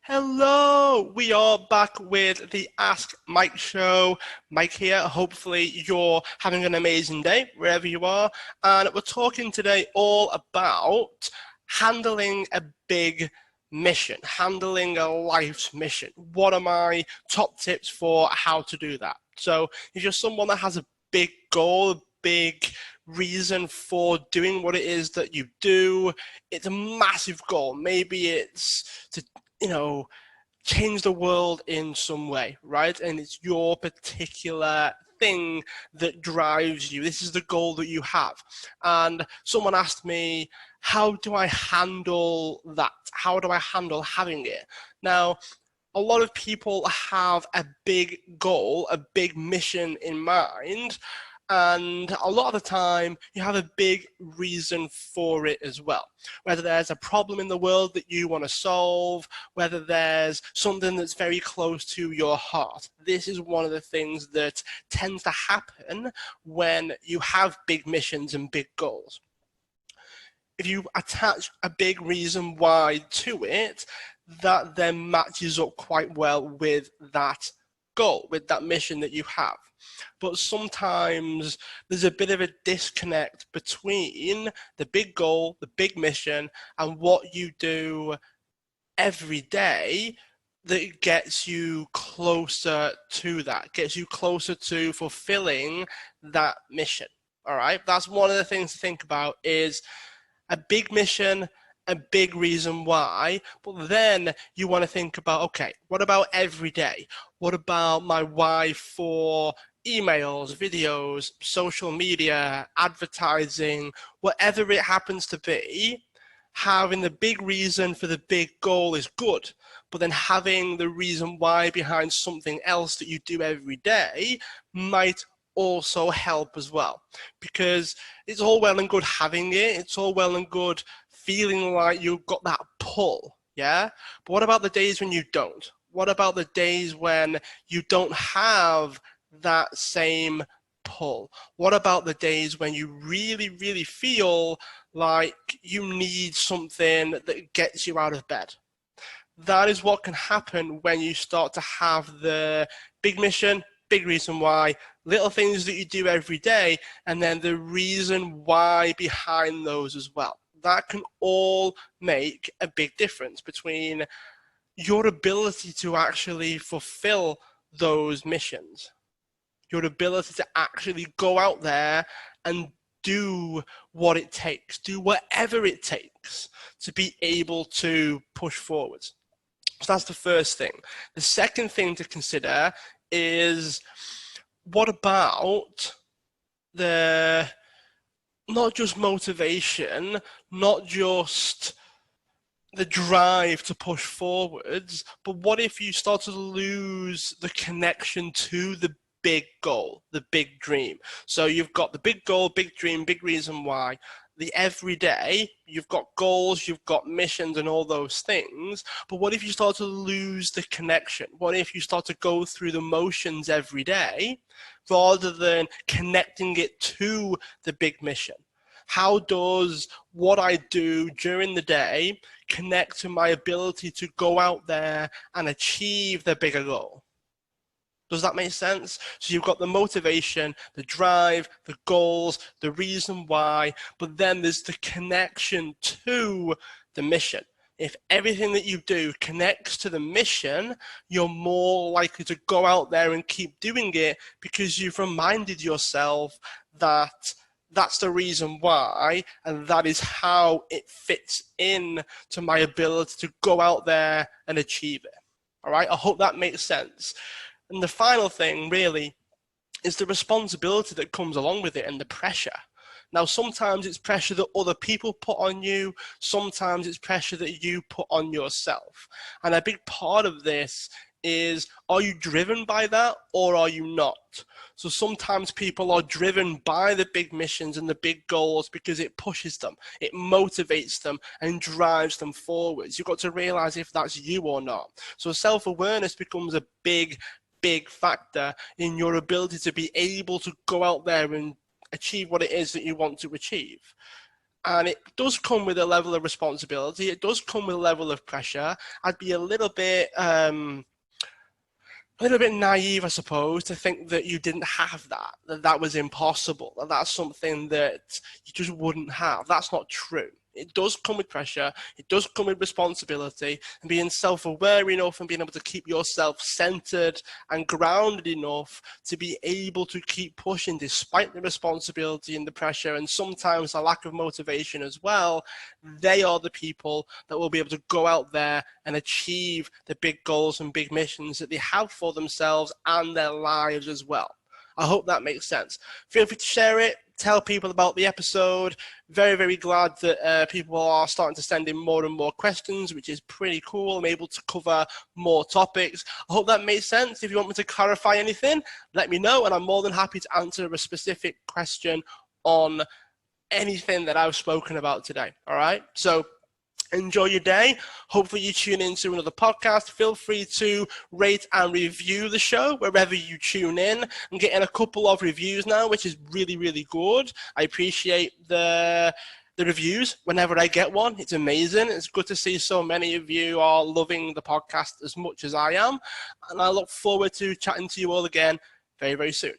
Hello, we are back with the Ask Mike show. Mike here. Hopefully, you're having an amazing day wherever you are. And we're talking today all about handling a big mission, handling a life's mission. What are my top tips for how to do that? So, if you're someone that has a big goal, a big reason for doing what it is that you do, it's a massive goal. Maybe it's to change the world in some way, right? And it's your particular thing that drives you. This is the goal that you have. And someone asked me, how do I handle that? How do I handle having it? Now, a lot of people have a big goal, a big mission in mind, and a lot of the time you have a big reason for it as well. Whether there's a problem in the world that you want to solve, whether there's something that's very close to your heart. This is one of the things that tends to happen when you have big missions and big goals. If you attach a big reason why to it, that then matches up quite well with that goal, with that mission that you have. But sometimes there's a bit of a disconnect between the big goal, the big mission, and what you do every day that gets you closer to that, gets you closer to fulfilling that mission. All right, that's one of the things to think about, is a big mission, a big reason why, but then you want to think about, okay, what about every day? What about my why for emails, videos, social media, advertising, whatever it happens to be? Having the big reason for the big goal is good, but then having the reason why behind something else that you do every day might also help as well. Because it's all well and good having it, it's all well and good feeling like you've got that pull, yeah? But what about the days when you don't? What about the days when you don't have that same pull? What about the days when you really, really feel like you need something that gets you out of bed? That is what can happen when you start to have the big mission, big reason why, little things that you do every day, and then the reason why behind those as well. That can all make a big difference between your ability to actually fulfill those missions, your ability to actually go out there and do what it takes, do whatever it takes to be able to push forward. So that's the first thing. The second thing to consider is, what about the, not just motivation, not just the drive to push forwards, but what if you start to lose the connection to the big goal, the big dream? So you've got the big goal, big dream, big reason why. The everyday, you've got goals, you've got missions and all those things, but what if you start to lose the connection? What if you start to go through the motions every day rather than connecting it to the big mission? How does what I do during the day connect to my ability to go out there and achieve the bigger goal? Does that make sense? So you've got the motivation, the drive, the goals, the reason why, but then there's the connection to the mission. If everything that you do connects to the mission, you're more likely to go out there and keep doing it because you've reminded yourself that that's the reason why, and that is how it fits in to my ability to go out there and achieve it. All right, I hope that makes sense. And the final thing really is the responsibility that comes along with it and the pressure. Now, sometimes it's pressure that other people put on you. Sometimes it's pressure that you put on yourself. And a big part of this is, are you driven by that or are you not? So sometimes people are driven by the big missions and the big goals because it pushes them, it motivates them and drives them forwards. You've got to realize if that's you or not. So self-awareness becomes a big factor in your ability to be able to go out there and achieve what it is that you want to achieve. And it does come with a level of responsibility. It does come with a level of pressure. I'd be a little bit naive, I suppose, to think that you didn't have that was impossible, that that's something that you just wouldn't have. That's not true. It does come with pressure. It does come with responsibility, and being self-aware enough and being able to keep yourself centered and grounded enough to be able to keep pushing despite the responsibility and the pressure and sometimes a lack of motivation as well. They are the people that will be able to go out there and achieve the big goals and big missions that they have for themselves and their lives as well. I hope that makes sense. Feel free to share it. Tell people about the episode. Very, very glad that people are starting to send in more and more questions, which is pretty cool. I'm able to cover more topics. I hope that makes sense. If you want me to clarify anything, let me know, and I'm more than happy to answer a specific question on anything that I've spoken about today. All right? So enjoy your day. Hopefully you tune into another podcast. Feel free to rate and review the show wherever you tune in. I'm getting a couple of reviews now, which is really, really good. I appreciate the reviews whenever I get one. It's amazing. It's good to see so many of you are loving the podcast as much as I am. And I look forward to chatting to you all again very, very soon.